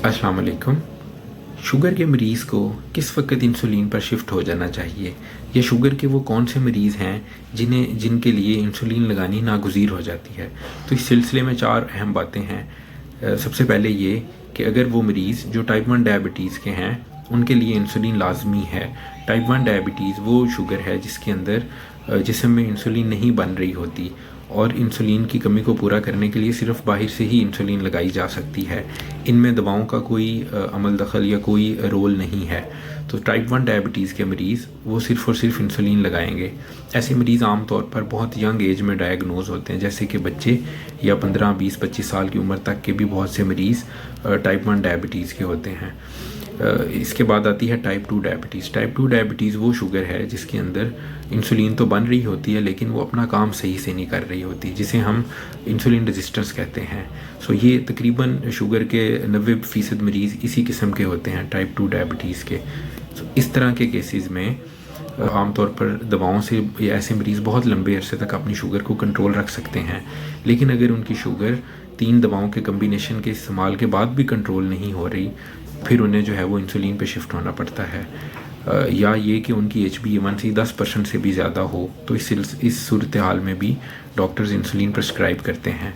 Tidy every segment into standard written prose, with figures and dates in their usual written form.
अस्सलाम वालेकुम। शुगर के मरीज़ को किस वक्त इंसुलिन पर शिफ्ट हो जाना चाहिए, या शुगर के वो कौन से मरीज़ हैं जिनके लिए इंसुलिन लगानी नागुज़ीर हो जाती है। तो इस सिलसिले में 4 अहम बातें हैं। सबसे पहले ये कि अगर वो मरीज़ जो टाइप 1 डायबिटीज़ के हैं उनके लिए इंसुलिन लाजमी है। टाइप 1 डायबिटीज़ वो शुगर है जिसके अंदर जिस्म में इंसुलिन नहीं बन रही होती, और इंसुलिन की कमी को पूरा करने के लिए सिर्फ बाहर से ही इंसुलिन लगाई जा सकती है। इनमें दवाओं का कोई अमल दखल या कोई रोल नहीं है। तो टाइप 1 डायबिटीज़ के मरीज़ वो सिर्फ़ और सिर्फ इंसुलिन लगाएंगे। ऐसे मरीज़ आम तौर पर बहुत यंग एज में डायग्नोज होते हैं, जैसे कि बच्चे या 15, 20, 25 साल की उम्र तक के भी बहुत से मरीज़ टाइप 1 डायबिटीज़ के होते हैं। इसके बाद आती है टाइप 2 डायबिटीज़। टाइप 2 डायबिटीज़ वो शुगर है जिसके अंदर इंसुलिन तो बन रही होती है लेकिन वो अपना काम सही से नहीं कर रही होती, जिसे हम इंसुलिन रेजिस्टेंस कहते हैं। सो ये तकरीबन शुगर के 90% मरीज़ इसी किस्म के होते हैं, टाइप 2 डायबिटीज़ के। सो इस तरह के केसेस में आमतौर पर दवाओं से ये ऐसे मरीज़ बहुत लंबे अरसे तक अपनी शुगर को कंट्रोल रख सकते हैं। लेकिन अगर उनकी शुगर 3 दवाओं के कम्बिनेशन के इस्तेमाल के बाद भी कंट्रोल नहीं हो रही, फिर उन्हें जो है वो इंसुलिन पे शिफ्ट होना पड़ता है। या ये कि उनकी HbA1c 10% से भी ज़्यादा हो, तो इस सूरत हाल में भी डॉक्टर्स इंसुलिन प्रिस्क्राइब करते हैं।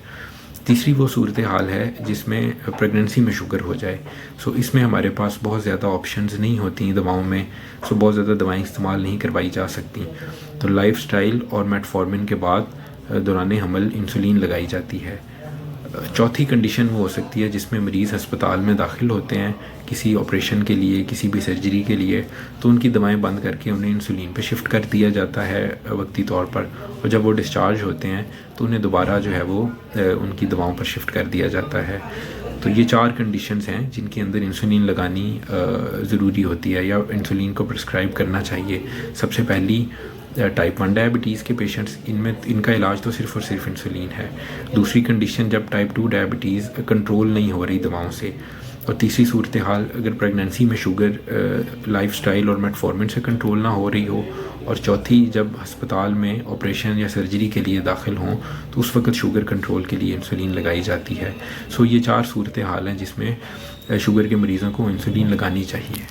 तीसरी वो सूरत हाल है जिसमें प्रेगनेंसी में शुगर हो जाए। सो इसमें हमारे पास बहुत ज़्यादा ऑप्शंस नहीं होती दवाओं में, सो बहुत ज़्यादा दवाएं इस्तेमाल नहीं करवाई जा सकती। तो लाइफस्टाइल और मेटफॉर्मिन के बाद दौरान हमल इंसुलिन लगाई जाती है। चौथी कंडीशन वो हो सकती है जिसमें मरीज़ अस्पताल में दाखिल होते हैं किसी ऑपरेशन के लिए, किसी भी सर्जरी के लिए, तो उनकी दवाएं बंद करके उन्हें इंसुलिन पे शिफ्ट कर दिया जाता है वक्ती तौर पर। और जब वो डिस्चार्ज होते हैं तो उन्हें दोबारा जो है वो उनकी दवाओं पर शिफ्ट कर दिया जाता है। तो ये 4 कंडीशंस हैं जिनके अंदर इंसुलिन लगानी ज़रूरी होती है या इंसुलिन को प्रिस्क्राइब करना चाहिए। सबसे पहली टाइप 1 डायबिटीज़ के पेशेंट्स, इनका इलाज तो सिर्फ़ और सिर्फ इंसुलिन है। दूसरी कंडीशन जब टाइप 2 डायबिटीज़ कंट्रोल नहीं हो रही दवाओं से। और तीसरी सूरत हाल अगर प्रेगनेंसी में शुगर लाइफस्टाइल और मेटफॉर्मिन से कंट्रोल ना हो रही हो। और चौथी जब अस्पताल में ऑपरेशन या सर्जरी के लिए दाखिल हों तो उस वक्त शुगर कंट्रोल के लिए इंसुलिन लगाई जाती है। सो ये 4 सूरत हाल हैं जिसमें शुगर के मरीज़ों को इंसुलिन लगानी चाहिए।